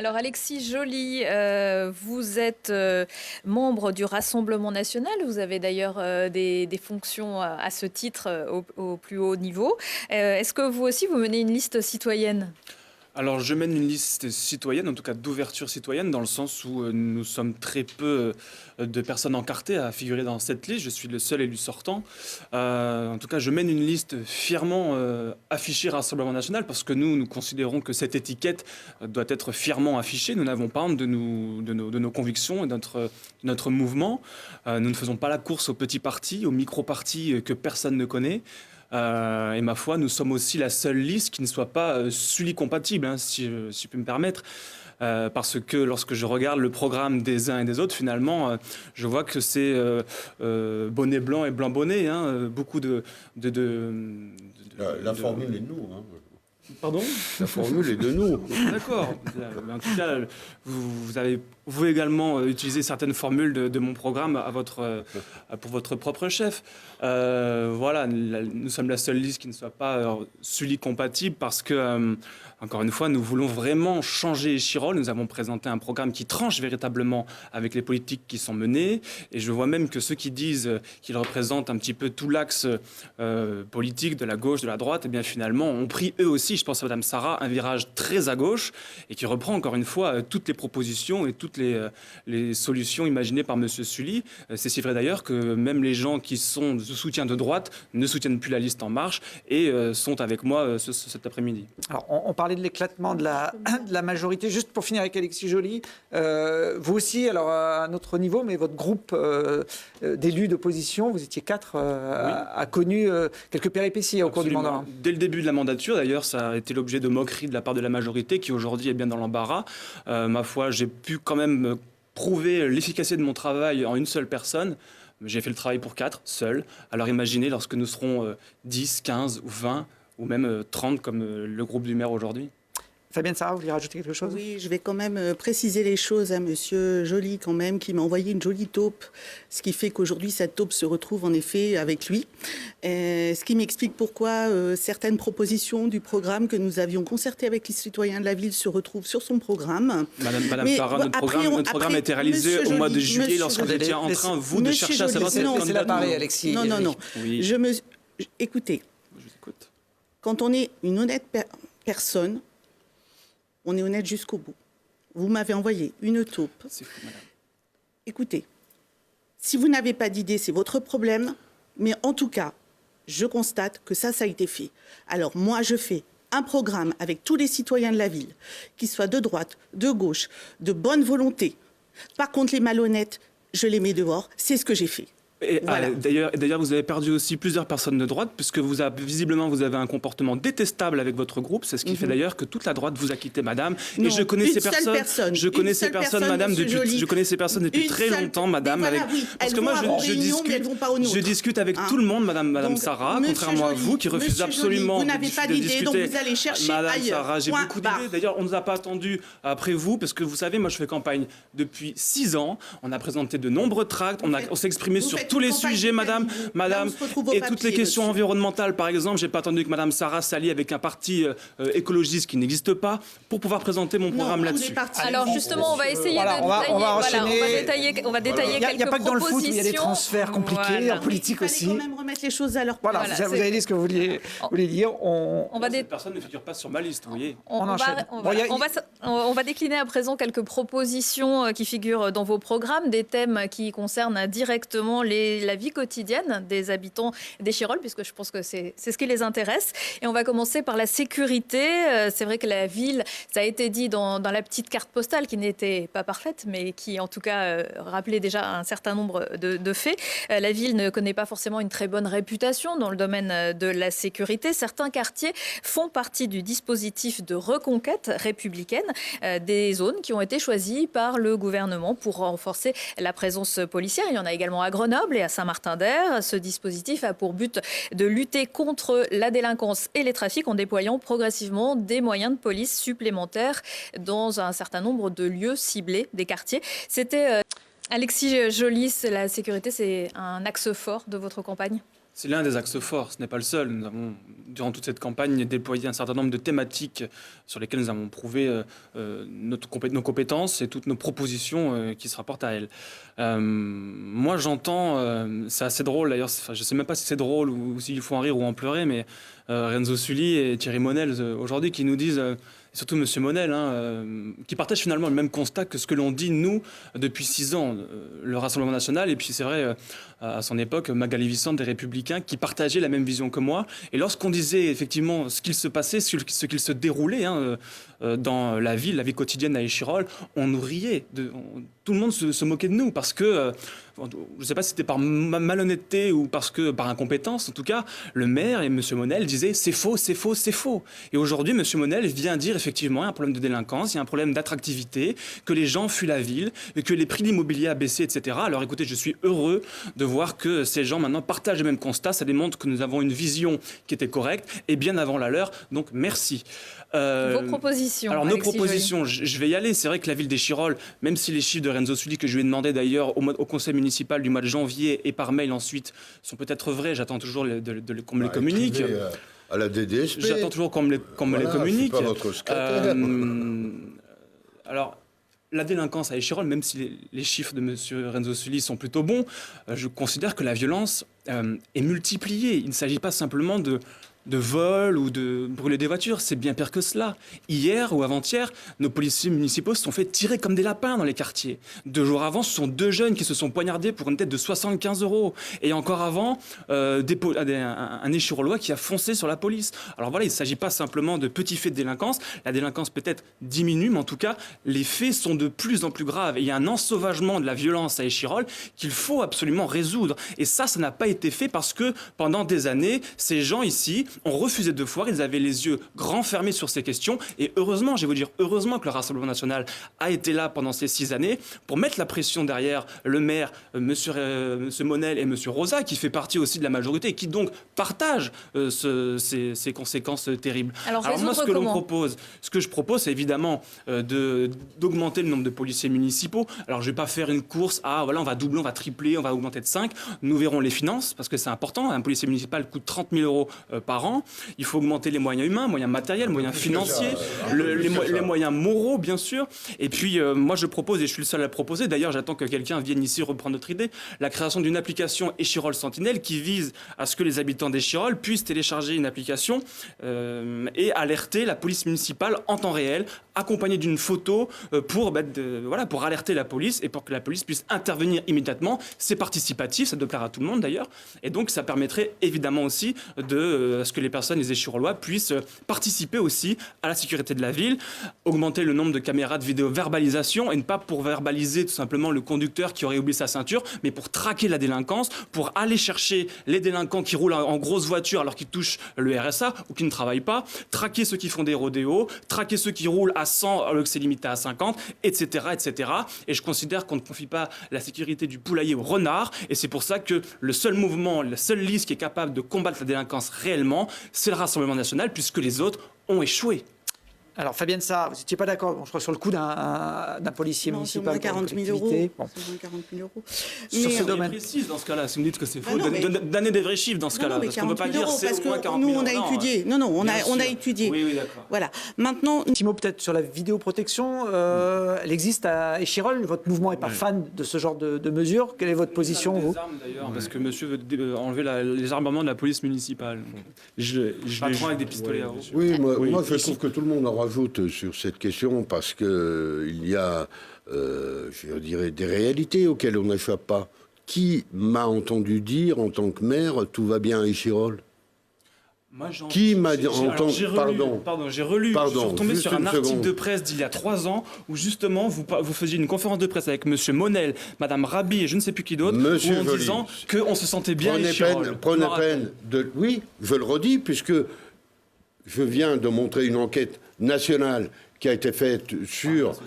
Alors Alexis Joly, vous êtes membre du Rassemblement national. Vous avez d'ailleurs des fonctions à ce titre au plus haut niveau. Est-ce que vous aussi, vous menez une liste citoyenne? Alors, je mène une liste citoyenne, en tout cas d'ouverture citoyenne, dans le sens où nous sommes très peu de personnes encartées à figurer dans cette liste. Je suis le seul élu sortant. En tout cas, je mène une liste fièrement affichée Rassemblement national, parce que nous considérons que cette étiquette doit être fièrement affichée. Nous n'avons pas honte de nos convictions et de notre mouvement. Nous ne faisons pas la course aux petits partis, aux micro-partis que personne ne connaît. Et ma foi, nous sommes aussi la seule liste qui ne soit pas Sully compatible, hein, si je peux me permettre. Parce que lorsque je regarde le programme des uns et des autres, finalement, je vois que c'est bonnet blanc et blanc bonnet. Hein, beaucoup La formule est de nous. Hein. Pardon ? La formule est de nous. D'accord. En tout cas, vous avez vous également utilisé certaines formules de mon programme pour votre propre chef. Voilà, nous sommes la seule liste qui ne soit pas Sully compatible parce que, encore une fois, nous voulons vraiment changer Échirolles. Nous avons présenté un programme qui tranche véritablement avec les politiques qui sont menées. Et je vois même que ceux qui disent qu'ils représentent un petit peu tout l'axe politique de la gauche, de la droite, eh bien finalement ont pris eux aussi, je pense à Mme Sarah, un virage très à gauche et qui reprend encore une fois toutes les propositions et toutes les solutions imaginées par M. Sully. C'est si vrai d'ailleurs que même les gens qui sont de soutien de droite ne soutiennent plus la liste En Marche et sont avec moi cet après-midi. Alors, on parlait de l'éclatement de la majorité. Juste pour finir avec Alexis Joly, vous aussi, alors à notre niveau, mais votre groupe d'élus d'opposition, vous étiez 4, a connu quelques péripéties au cours du mandat. Dès le début de la mandature, d'ailleurs, ça a été l'objet de moqueries de la part de la majorité qui aujourd'hui est bien dans l'embarras. Ma foi, j'ai pu quand même prouver l'efficacité de mon travail en une seule personne. J'ai fait le travail pour 4, seul. Alors imaginez lorsque nous serons 10, 15 ou 20 ou même 30 comme le groupe du maire aujourd'hui. Fabienne Sarah, vous voulez rajouter quelque chose ? Oui, je vais quand même préciser les choses à Monsieur Joly quand même, qui m'a envoyé une jolie taupe, ce qui fait qu'aujourd'hui cette taupe se retrouve en effet avec lui. Ce qui m'explique pourquoi certaines propositions du programme que nous avions concerté avec les citoyens de la ville se retrouvent sur son programme. Madame Sarah, notre programme a été réalisé au mois de juillet lorsque vous étiez en train, vous, de chercher à savoir cette candidature. C'est la parole, Alexis. Non. Oui. Écoutez, Je vous écoute. quand on est une honnête personne, on est honnête jusqu'au bout. Vous m'avez envoyé une taupe. C'est fou, madame. Écoutez, si vous n'avez pas d'idée, c'est votre problème. Mais en tout cas, je constate que ça a été fait. Alors moi, je fais un programme avec tous les citoyens de la ville, qu'ils soient de droite, de gauche, de bonne volonté. Par contre, les malhonnêtes, je les mets dehors. C'est ce que j'ai fait. Et Voilà. d'ailleurs, vous avez perdu aussi plusieurs personnes de droite, puisque visiblement, vous avez un comportement détestable avec votre groupe. C'est ce qui fait d'ailleurs que toute la droite vous a quitté, madame. Non, et je connais ces personnes. Je connais ces personnes, madame, depuis très longtemps, madame. Parce que moi, je discute avec tout le monde, madame Sarah, contrairement à vous, qui refuse absolument vous n'avez pas d'idée, donc vous allez chercher madame ailleurs. Sarah, j'ai beaucoup d'idées. D'ailleurs, on ne nous a pas attendu après vous, parce que vous savez, moi, je fais campagne depuis 6 ans. On a présenté de nombreux tracts. On s'est exprimé sur tous les sujets, madame, et toutes les questions environnementales, par exemple. J'ai pas attendu que madame Sarah s'allie avec un parti écologiste qui n'existe pas pour pouvoir présenter mon programme là-dessus. Alors justement, on va essayer Voilà, de détailler. On va détailler quelques propositions. Il n'y a pas que dans le foot où il y a des transferts compliqués, en politique aussi. Il fallait quand même remettre les choses à leur place. Voilà, vous avez dit ce que vous vouliez dire. Cette personne ne figure pas sur ma liste, vous voyez. On va décliner à présent quelques propositions qui figurent dans vos programmes, des thèmes qui concernent directement la vie quotidienne des habitants d'Échirolles, puisque je pense que c'est ce qui les intéresse. Et on va commencer par la sécurité. C'est vrai que la ville, ça a été dit dans la petite carte postale, qui n'était pas parfaite, mais qui en tout cas rappelait déjà un certain nombre de faits. La ville ne connaît pas forcément une très bonne réputation dans le domaine de la sécurité. Certains quartiers font partie du dispositif de reconquête républicaine des zones qui ont été choisies par le gouvernement pour renforcer la présence policière. Il y en a également à Grenoble et à Saint-Martin-d'Air. Ce dispositif a pour but de lutter contre la délinquance et les trafics en déployant progressivement des moyens de police supplémentaires dans un certain nombre de lieux ciblés des quartiers. C'était Alexis Joly, la sécurité, c'est un axe fort de votre campagne ? C'est l'un des axes forts, ce n'est pas le seul. Nous avons, durant toute cette campagne, déployé un certain nombre de thématiques sur lesquelles nous avons prouvé nos compétences et toutes nos propositions qui se rapportent à elles. Moi, j'entends, c'est assez drôle d'ailleurs, je ne sais même pas si c'est drôle ou s'il faut en rire ou en pleurer, mais Renzo Sully et Thierry Monel aujourd'hui qui nous disent... Et surtout M. Monel, qui partage finalement le même constat que ce que l'on dit, nous, depuis 6 ans, le Rassemblement national, et puis c'est vrai, à son époque, Magali Vicente des Républicains, qui partageait la même vision que moi. Et lorsqu'on disait effectivement ce qu'il se passait, ce qu'il se déroulait dans la vie quotidienne à Échirolles, on nous riait. Tout le monde se moquait de nous, parce que, je ne sais pas si c'était par malhonnêteté ou par incompétence, en tout cas, le maire et M. Monel disaient « c'est faux, c'est faux, c'est faux ». Et aujourd'hui, M. Monel vient dire effectivement, il y a un problème de délinquance, il y a un problème d'attractivité, que les gens fuient la ville, et que les prix de l'immobilier a baissé, etc. Alors écoutez, je suis heureux de voir que ces gens maintenant partagent le même constat. Ça démontre que nous avons une vision qui était correcte et bien avant la leur. Donc merci. Vos propositions. Alors nos propositions, je vais y aller. C'est vrai que la ville d'Échirolles, même si les chiffres de Renzo Sully que je lui ai demandé d'ailleurs au conseil municipal du mois de janvier et par mail ensuite sont peut-être vrais, j'attends toujours qu'on me les communique. À la DDSP. J'attends toujours qu'on me les communique. Je suis pas votre secrétaire. Alors, la délinquance à Échirolles, même si les chiffres de M. Renzo Sully sont plutôt bons, je considère que la violence est multipliée. Il ne s'agit pas simplement de vol ou de brûler des voitures, c'est bien pire que cela. Hier ou avant-hier, nos policiers municipaux se sont fait tirer comme des lapins dans les quartiers. 2 jours avant, ce sont 2 jeunes qui se sont poignardés pour une tête de 75 €. Et encore avant, un Échirollois qui a foncé sur la police. Alors voilà, il ne s'agit pas simplement de petits faits de délinquance. La délinquance peut-être diminue, mais en tout cas, les faits sont de plus en plus graves. Et il y a un ensauvagement de la violence à Échirolles qu'il faut absolument résoudre. Et ça n'a pas été fait parce que pendant des années, ces gens ici ont refusé de voir, ils avaient les yeux grands fermés sur ces questions. Et heureusement, je vais vous dire, heureusement que le Rassemblement national a été là pendant ces 6 années pour mettre la pression derrière le maire, monsieur Monel et monsieur Rosa, qui fait partie aussi de la majorité et qui donc partage ces conséquences terribles. Alors moi, ce que je propose, c'est évidemment d'augmenter le nombre de policiers municipaux. Alors, je ne vais pas faire une course voilà, on va doubler, on va tripler, on va augmenter de 5. Nous verrons les finances, parce que c'est important. Un policier municipal coûte 30 000 € par an. Il faut augmenter les moyens humains, moyens matériels, moyens financiers, les moyens moraux, bien sûr. Et puis, moi, je propose, et je suis le seul à le proposer, d'ailleurs, j'attends que quelqu'un vienne ici reprendre notre idée, la création d'une application Échirolles Sentinelle qui vise à ce que les habitants d'Échirolles puissent télécharger une application et alerter la police municipale en temps réel, accompagnée d'une photo pour alerter la police et pour que la police puisse intervenir immédiatement. C'est participatif, ça doit plaire à tout le monde d'ailleurs. Et donc, ça permettrait évidemment aussi à ce que les personnes, les Échirollois, puissent participer aussi à la sécurité de la ville, augmenter le nombre de caméras de vidéo-verbalisation, et ne pas pour verbaliser tout simplement le conducteur qui aurait oublié sa ceinture, mais pour traquer la délinquance, pour aller chercher les délinquants qui roulent en grosse voiture alors qu'ils touchent le RSA ou qui ne travaillent pas, traquer ceux qui font des rodéos, traquer ceux qui roulent à 100 alors que c'est limité à 50, etc., etc. Et je considère qu'on ne confie pas la sécurité du poulailler au renard, et c'est pour ça que le seul mouvement, la seule liste qui est capable de combattre la délinquance réellement, c'est le Rassemblement national, puisque les autres ont échoué. Alors Fabienne Sarr, vous n'étiez pas d'accord, je crois, sur le coup d'un policier municipal. C'est moins 40 000 €. Bon. C'est moins 40 000 €. Sur ce domaine. Précise dans ce cas-là, si vous me dites que c'est faux, donnez des vrais chiffres dans ce cas-là. Non, mais parce qu'on ne peut pas 40 000 dire €, c'est parce au moins que 40 000 nous, on a €. étudié. On a étudié. Oui, d'accord. Voilà. Maintenant, Un petit mot peut-être sur la vidéoprotection. Elle existe à Échirolles. Votre mouvement n'est pas fan de ce genre de mesures. Quelle est votre position, vous? Des armes, d'ailleurs, parce que monsieur veut enlever les armements de la police municipale. Patron avec des pistolets à eau. Oui, moi je trouve que tout le monde en rajoute sur cette question parce qu'il y a, je dirais, des réalités auxquelles on n'échappe pas. Qui m'a entendu dire en tant que maire, tout va bien à Échirolles? Qui m'a entendu? J'ai relu. Je suis retombé sur un article de presse d'il y a 3 ans où justement vous faisiez une conférence de presse avec monsieur Monel, madame Rabi et je ne sais plus qui d'autre, en disant qu'on se sentait bien à Échirolles. Prenez peine de... Oui, je le redis, puisque je viens de montrer une enquête nationale qui a été faite sur...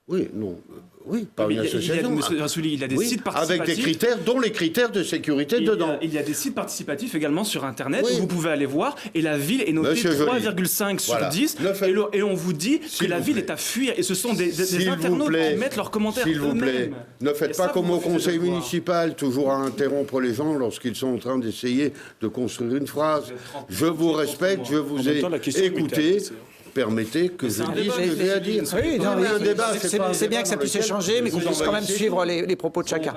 Oui, non. Oui, pas Mais une association. Monsieur Rassouli, il y a des Oui, sites participatifs. avec des critères, dont les critères de sécurité dedans. Il y a des sites participatifs également sur Internet Oui. où vous pouvez aller voir. Et la ville est notée Monsieur Joly. 3,5 sur Voilà. 10. Ne faites- Et on vous dit que S'il la vous ville plaît. est à fuir. Et ce sont des S'il vous internautes plaît. qui mettent leurs commentaires S'il vous plaît, eux-mêmes. ne Et faites ça, pas comme vous au refusez de conseil le voir. municipal, toujours à interrompre les gens lorsqu'ils sont en train d'essayer de construire une phrase. Je vous respecte, je vous En même ai temps, la question écouté. mutuelle, Permettez que je c'est un dise débat, ce que j'ai à dire. Oui, non, mais mais un débat, c'est pas un c'est bien débat que ça dans puisse lequel échanger, mais qu'on vous puisse quand même envahissez. suivre les propos de chacun.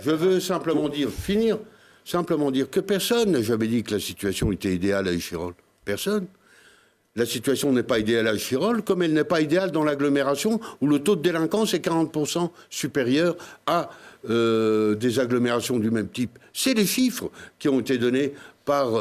Je veux simplement dire, simplement dire que personne n'a jamais dit que la situation était idéale à Échirol. Personne. La situation n'est pas idéale à Échirol, comme elle n'est pas idéale dans l'agglomération où le taux de délinquance est 40% supérieur à des agglomérations du même type. C'est les chiffres qui ont été donnés par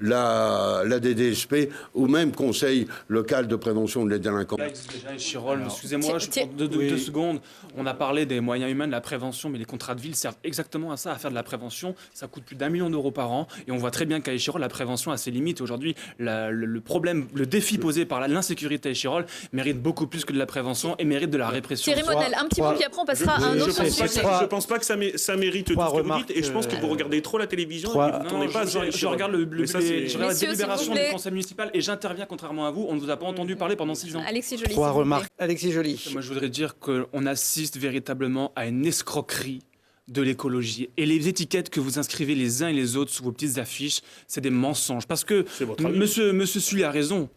la DDSP ou même Conseil local de prévention de la délinquance. Déjà, Chirol, excusez-moi, je prends deux secondes. On a parlé des moyens humains, de la prévention, mais les contrats de ville servent exactement à ça, à faire de la prévention. Ça coûte plus d'1 million d'euros par an. Et on voit très bien qu'à Échirol, la prévention a ses limites. Aujourd'hui, le problème, le défi posé par l'insécurité à Échirol mérite beaucoup plus que de la prévention et mérite de la répression. Thierry Monel, un petit peu, puis après on passera à un autre sujet. Je pense pas que ça mérite tout ce que vous dites, et je pense que vous regardez trop la télévision et vous n'entendez pas. Je regarde la Messieurs, délibération s'il vous du plaît. conseil municipal et j'interviens contrairement à vous. On ne vous a pas entendu parler pendant 6 ans. Alexis Joly. Trois s'il vous plaît. remarques. Alexis Joly. Moi, je voudrais dire qu'on assiste véritablement à une escroquerie de l'écologie. Et les étiquettes que vous inscrivez les uns et les autres sur vos petites affiches, c'est des mensonges. Parce que C'est votre avis. monsieur Sully a raison.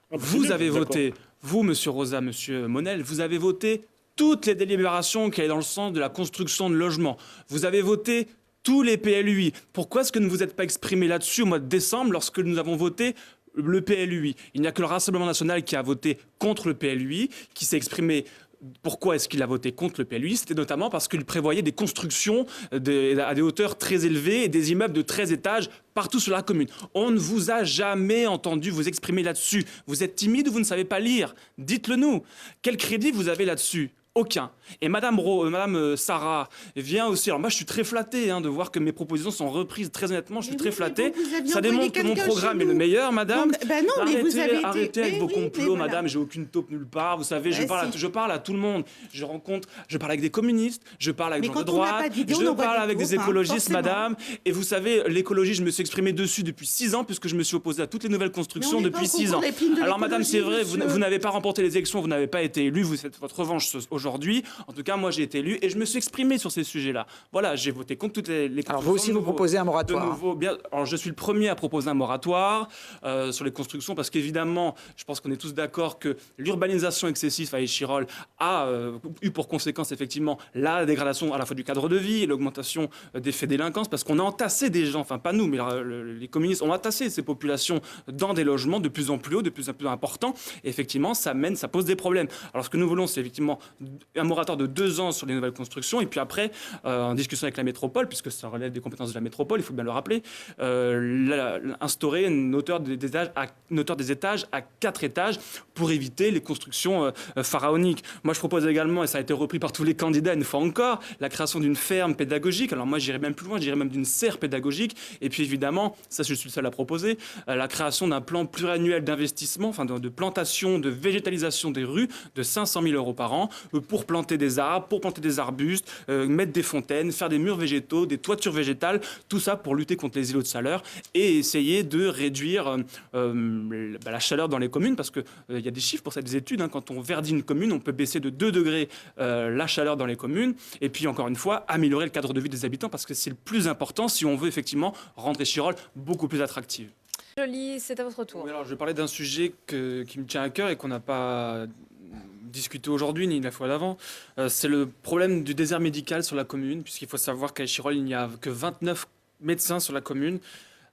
Vous avez d'accord. voté, vous, monsieur Rosa, monsieur Monel, vous avez voté toutes les délibérations qui allaient dans le sens de la construction de logements. Vous avez voté tous les PLUI. Pourquoi est-ce que ne vous êtes pas exprimé là-dessus au mois de décembre lorsque nous avons voté le PLUI? Il n'y a que le Rassemblement national qui a voté contre le PLUI, qui s'est exprimé. Pourquoi est-ce qu'il a voté contre le PLUI? C'était notamment parce qu'il prévoyait des constructions à des hauteurs très élevées et des immeubles de 13 étages partout sur la commune. On ne vous a jamais entendu vous exprimer là-dessus. Vous êtes timide ou vous ne savez pas lire? Dites-le nous. Quel crédit vous avez là-dessus? Aucun. Et Madame Sarah vient aussi. Alors moi, je suis très flatté de voir que mes propositions sont reprises. Très honnêtement, je suis très flatté. Ça démontre que mon programme est le meilleur, Madame. Donc, ben non, mais vous avez été- arrêtez avec mais vos oui, complots, mais voilà. Madame. J'ai aucune taupe nulle part. Vous savez, je Ben parle à tout le monde. Je parle avec des communistes, je parle avec Mais des gens de quand on n'a droite, pas d'idée, on je n'en voit parle des avec des groupes, hein, écologistes, forcément. Madame. Et vous savez, l'écologie, je me suis exprimé dessus depuis 6 ans, puisque je me suis opposé à toutes les nouvelles constructions Mais on n'est depuis pas au 6 ans. concours d'épines de Alors, Madame, c'est vrai, l'écologie, vous n'avez pas remporté les élections, vous n'avez pas été élu, vous êtes votre revanche aujourd'hui. En tout cas, moi, j'ai été élu et je me suis exprimé sur ces sujets-là. Voilà, j'ai voté contre toutes les Alors vous aussi, vous proposez un moratoire. Alors, je suis le premier à proposer un moratoire sur les constructions parce qu'évidemment, je pense qu'on est tous d'accord que l'urbanisation excessive à Échirol a eu pour conséquence effectivement la dégradation à la fois du cadre de vie et l'augmentation des faits de délinquance parce qu'on a entassé des gens, enfin pas nous, mais les communistes ont entassé ces populations dans des logements de plus en plus hauts, de plus en plus importants. Et effectivement, ça pose des problèmes. Alors ce que nous voulons, c'est effectivement un moratoire de 2 ans sur les nouvelles constructions et puis après, en discussion avec la métropole, puisque ça relève des compétences de la métropole, il faut bien le rappeler, instaurer une hauteur des étages à 4 étages pour éviter les constructions pharaoniques. Moi, je propose également, et ça a été repris par tous les candidats une fois encore, la création d'une ferme pédagogique. Alors moi, j'irais même plus loin, j'irais même d'une serre pédagogique. Et puis évidemment, ça, je suis le seul à proposer, la création d'un plan pluriannuel d'investissement, enfin de plantation, de végétalisation des rues de 500 000 € par an pour planter des arbres, pour planter des arbustes, mettre des fontaines, faire des murs végétaux, des toitures végétales, tout ça pour lutter contre les îlots de chaleur et essayer de réduire la chaleur dans les communes parce qu'il y a des chiffres pour ça, des études. Quand on verdit une commune, on peut baisser de 2 degrés la chaleur dans les communes et puis encore une fois, améliorer le cadre de vie des habitants parce que c'est le plus important si on veut effectivement rendre Échirol beaucoup plus attractive. Joly, c'est à votre tour. Oui, alors je vais parler d'un sujet qui me tient à cœur et qu'on n'a pas discuté aujourd'hui ni la fois d'avant. C'est le problème du désert médical sur la commune, puisqu'il faut savoir qu'à Échirol, il n'y a que 29 médecins sur la commune.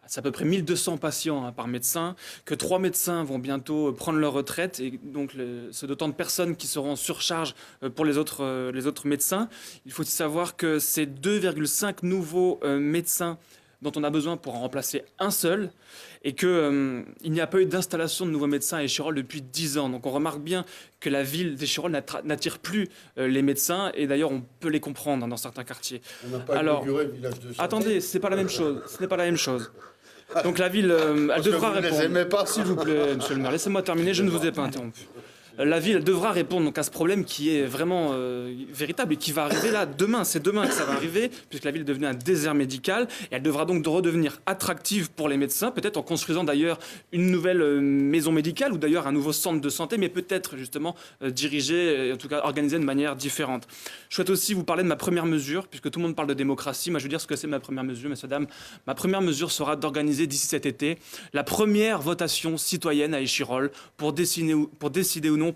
C'est à peu près 1200 patients par médecin, que 3 médecins vont bientôt prendre leur retraite, et donc c'est d'autant de personnes qui seront en surcharge pour les autres médecins. Il faut aussi savoir que c'est 2,5 nouveaux médecins dont on a besoin pour en remplacer un seul, et qu'il n'y a pas eu d'installation de nouveaux médecins à Échirol depuis 10 ans. Donc on remarque bien que la ville d'Échirol n'attire plus les médecins, et d'ailleurs on peut les comprendre dans certains quartiers. On n'a pas inauguré le village de Saint-Denis. Attendez, ce n'est pas la même chose. Ce n'est pas la même chose. Donc la ville, elle Parce que devra vous ne les répondre. aimez pas. S'il vous plaît, monsieur le maire, laissez-moi terminer, je ne vous ai pas interrompu. La ville devra répondre donc à ce problème qui est vraiment véritable et qui va arriver là demain. C'est demain que ça va arriver, puisque la ville est devenue un désert médical. Et elle devra donc redevenir attractive pour les médecins, peut-être en construisant d'ailleurs une nouvelle maison médicale ou d'ailleurs un nouveau centre de santé, mais peut-être justement dirigé, en tout cas organisé de manière différente. Je souhaite aussi vous parler de ma première mesure, puisque tout le monde parle de démocratie. Moi, je veux dire ce que c'est ma première mesure, messieurs, dames. Ma première mesure sera d'organiser d'ici cet été la première votation citoyenne à Échirolles pour décider ou non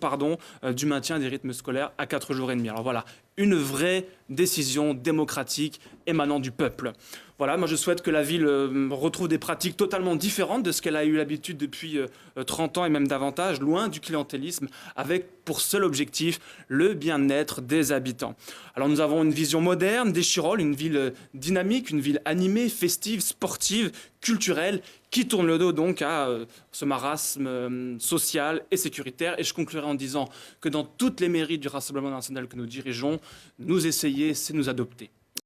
du maintien des rythmes scolaires à 4 jours et demi. Alors voilà, une vraie décision démocratique émanant du peuple. Voilà, moi je souhaite que la ville retrouve des pratiques totalement différentes de ce qu'elle a eu l'habitude depuis 30 ans et même davantage, loin du clientélisme, avec pour seul objectif le bien-être des habitants. Alors nous avons une vision moderne d'Échirolles, une ville dynamique, une ville animée, festive, sportive, culturelle, qui tourne le dos donc à ce marasme social et sécuritaire. Et je conclurai en disant que dans toutes les mairies du Rassemblement national que nous dirigeons, nous essayer, c'est nous adopter.